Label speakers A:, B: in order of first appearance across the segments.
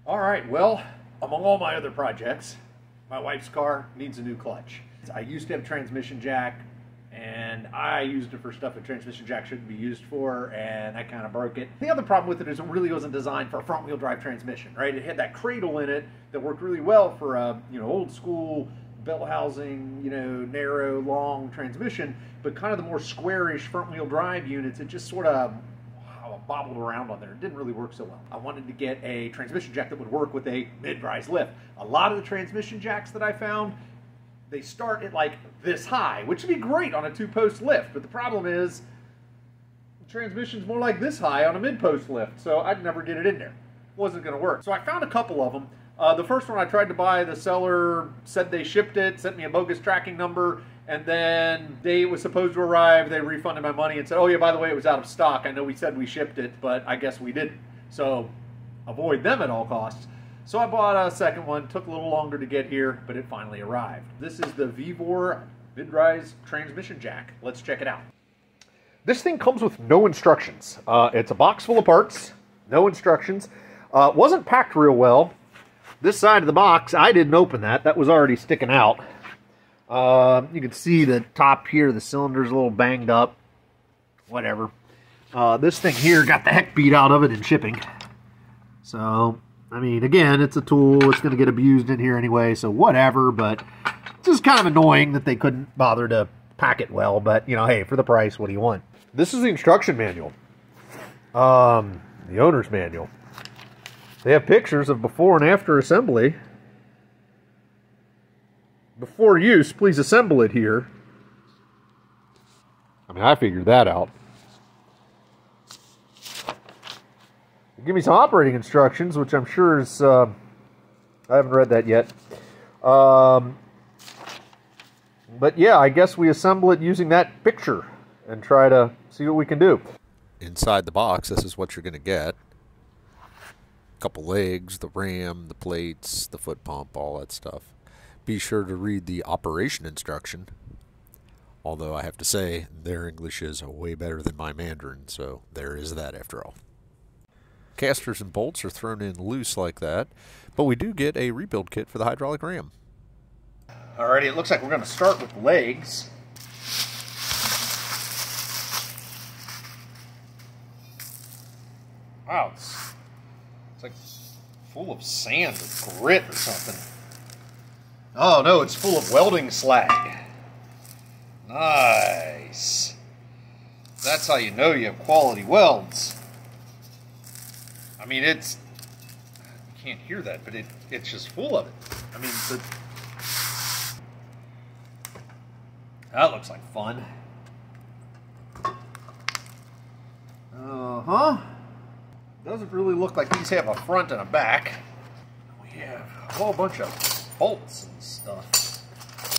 A: All right, well, among all my other projects, my wife's car needs a new clutch. I used to have a transmission jack, and I used it for stuff a transmission jack shouldn't be used for, and I kind of broke it. The other problem with it is it really wasn't designed for a front-wheel drive transmission, right? It had that cradle in it that worked really well for a, old school bell housing, narrow, long transmission, but kind of the more squarish front-wheel drive units, it just sort of bobbled around on there. It didn't really work so well. I wanted to get a transmission jack that would work with a mid-rise lift. A lot of the transmission jacks that I found, they start at like this high, which would be great on a two-post lift, but the problem is the transmission's more like this high on a mid-post lift, so I'd never get it in there. It wasn't going to work. So I found a couple of them. The first one I tried to buy, the seller said they shipped it, sent me a bogus tracking number, and then the day it was supposed to arrive, they refunded my money and said, oh yeah, by the way, it was out of stock. I know we said we shipped it, but I guess we didn't. So avoid them at all costs. So I bought a second one, took a little longer to get here, but it finally arrived. This is the Vevor mid-rise transmission jack. Let's check it out. This thing comes with no instructions. It's a box full of parts, no instructions. Wasn't packed real well. This side of the box, I didn't open that. That was already sticking out. You can see the top here, the cylinder's a little banged up. Whatever. This thing here got the heck beat out of it in shipping. So, I mean, again, it's a tool. It's going to get abused in here anyway, so whatever. But it's just kind of annoying that they couldn't bother to pack it well. But, hey, for the price, what do you want? This is the instruction manual. The owner's manual. They have pictures of before and after assembly. Before use, please assemble it here. I mean, I figured that out. Give me some operating instructions, which I'm sure is... I haven't read that yet. But yeah, I guess we assemble it using that picture and try to see what we can do.
B: Inside the box, this is what you're going to get. A couple legs, the ram, the plates, the foot pump, all that stuff. Be sure to read the operation instruction. Although I have to say, their English is way better than my Mandarin, so there is that after all. Casters and bolts are thrown in loose like that, but we do get a rebuild kit for the hydraulic ram.
A: Alrighty, it looks like we're going to start with legs. Wow, it's like full of sand or grit or something. Oh no, it's full of welding slag. Nice. That's how you know you have quality welds. I mean, you can't hear that, but it's just full of it. I mean, that looks like fun. Uh-huh. Doesn't really look like these have a front and a back. We have a whole bunch of bolts and stuff.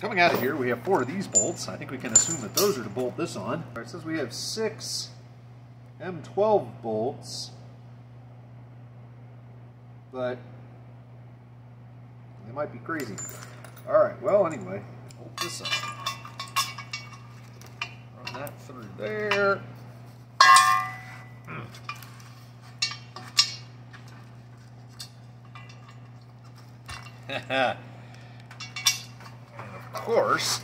A: Coming out of here, we have 4 of these bolts. I think we can assume that those are to bolt this on. It says we have 6 M12 bolts, but they might be crazy. Alright, well, anyway, bolt this up. Run that through there. And of course,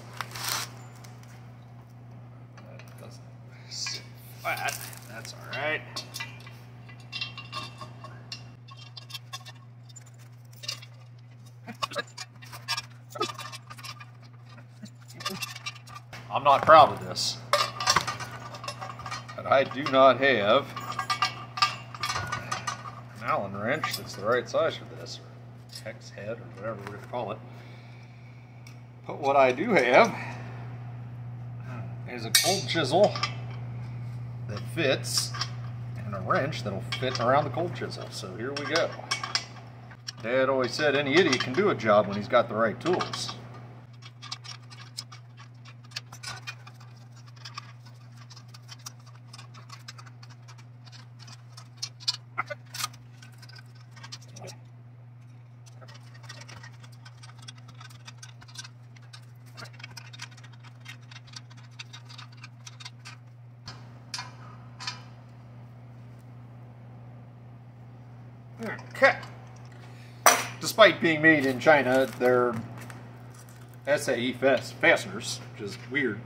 A: that doesn't sit flat. That's all right. I'm not proud of this, but I do not have an Allen wrench that's the right size for this, or hex head, or whatever we're going to call it. But what I do have is a cold chisel that fits, and a wrench that'll fit around the cold chisel. So here we go. Dad always said any idiot can do a job when he's got the right tools. Okay. despite being made in China, they're SAE fasteners, which is weird.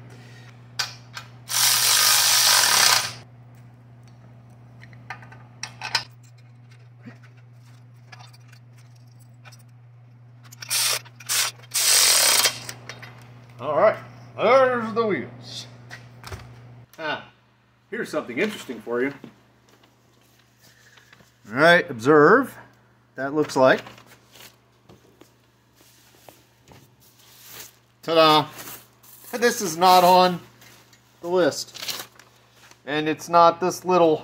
A: All right, there's the wheels. Here's something interesting for you. All right, observe. That looks like. Ta-da! This is not on the list. And it's not this little,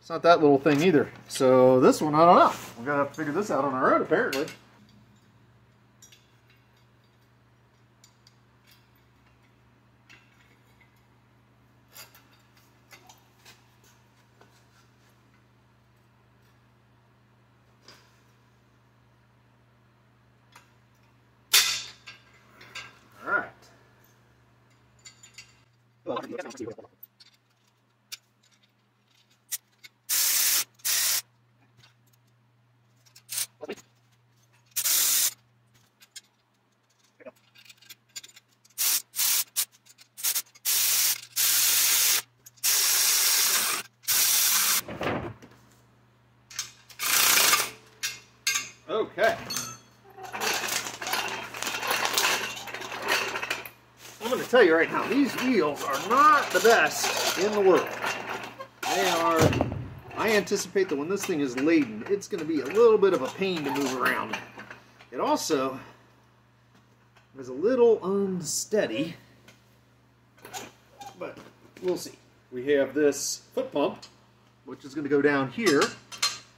A: it's not that little thing either. So this one, I don't know. We're gonna have to figure this out on our own, apparently. All right. Okay. I'm going to tell you right now, these wheels are not the best in the world. They are, I anticipate that when this thing is laden, it's going to be a little bit of a pain to move around. It also is a little unsteady, but we'll see. We have this foot pump, which is going to go down here,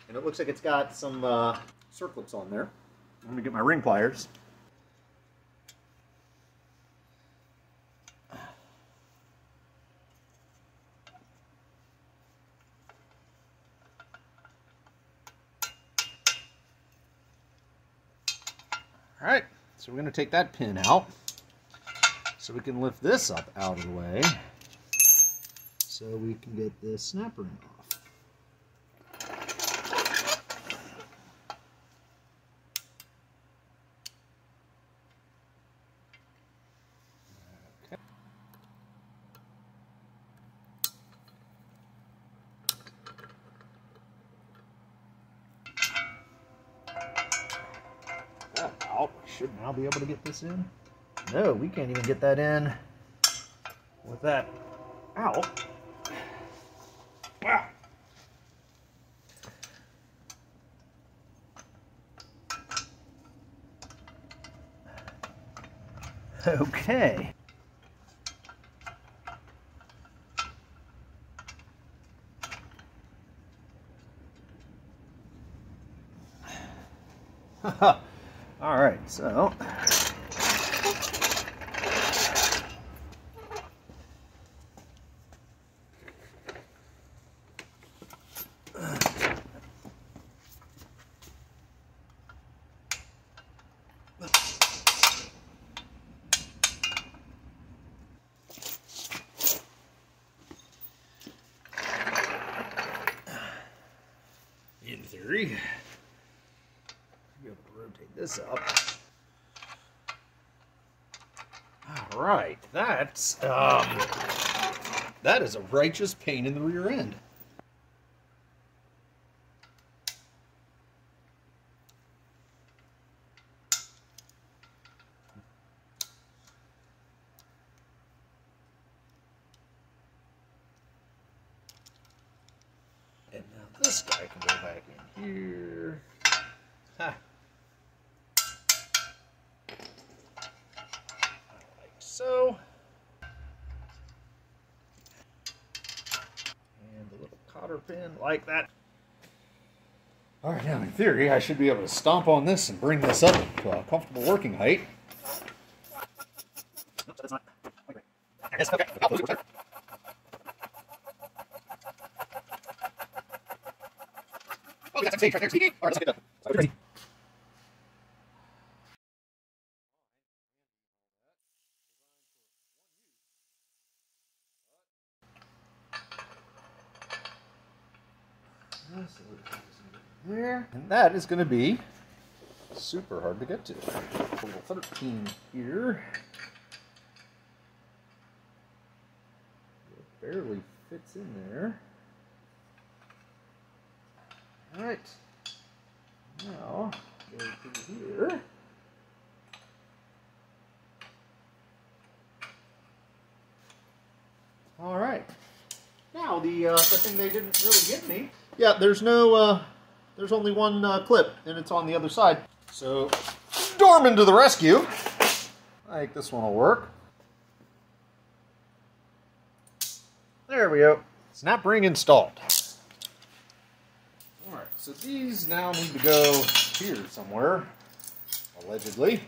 A: and it looks like it's got some circlets on there. I'm going to get my ring pliers. All right, so we're going to take that pin out so we can lift this up out of the way so we can get this snap ring off. Out. Should now be able to get this in. No, we can't even get that in with that out. Wow. Okay. All right, so in theory, be able to rotate this up. All right, that's that is a righteous pain in the rear end. And now this guy can go back in here. Ha. Like so. And the little cotter pin like that. All right, now in theory, I should be able to stomp on this and bring this up to a comfortable working height. Nope, that's not. Okay. Okay. Oh, that's a stage right there. Speaking. All right, let's get done. There, and that is going to be super hard to get to. A little 13 here. It barely fits in there. All right. Now, go through here. All right. Now, the thing they didn't really give me. Yeah, there's no, there's only one clip, and it's on the other side. So, Dorman to the rescue. I think this one will work. There we go. Snap ring installed. Alright, so these now need to go here somewhere, allegedly.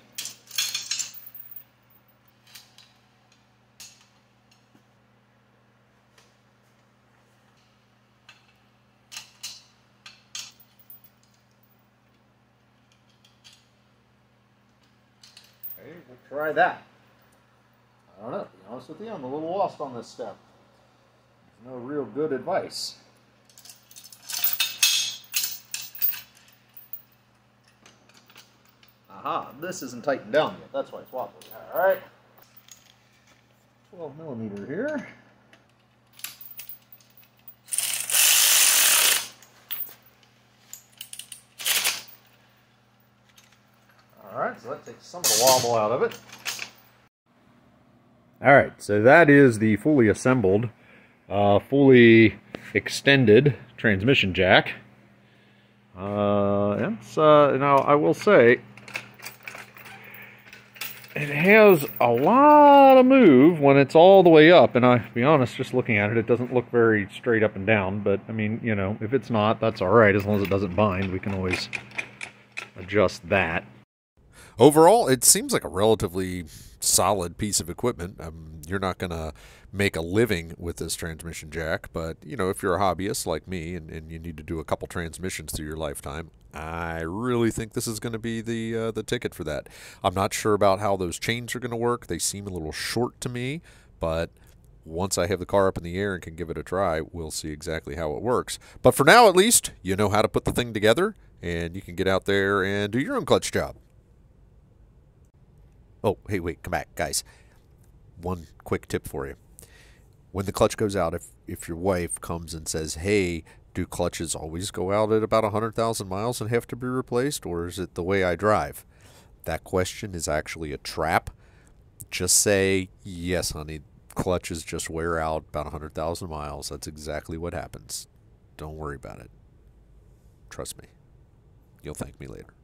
A: Okay, we'll try that. I don't know, to be honest with you, I'm a little lost on this step. There's no real good advice. Aha, this isn't tightened down yet. That's why it's wobbly. Alright. 12 millimeter here. Alright, so that takes some of the wobble out of it. Alright, so that is the fully assembled, fully extended transmission jack. Now I will say, it has a lot of move when it's all the way up, and to be honest, just looking at it, it doesn't look very straight up and down, but I mean, you know, if it's not, that's alright, as long as it doesn't bind, we can always adjust that.
B: Overall, it seems like a relatively solid piece of equipment. You're not going to make a living with this transmission jack, but, you know, if you're a hobbyist like me and you need to do a couple transmissions through your lifetime, I really think this is going to be the ticket for that. I'm not sure about how those chains are going to work. They seem a little short to me, but once I have the car up in the air and can give it a try, we'll see exactly how it works. But for now, at least, you know how to put the thing together, and you can get out there and do your own clutch job. Oh, hey, wait, come back, guys. One quick tip for you. When the clutch goes out, if your wife comes and says, hey, do clutches always go out at about 100,000 miles and have to be replaced, or is it the way I drive? That question is actually a trap. Just say, yes, honey, clutches just wear out about 100,000 miles. That's exactly what happens. Don't worry about it. Trust me. You'll thank me later.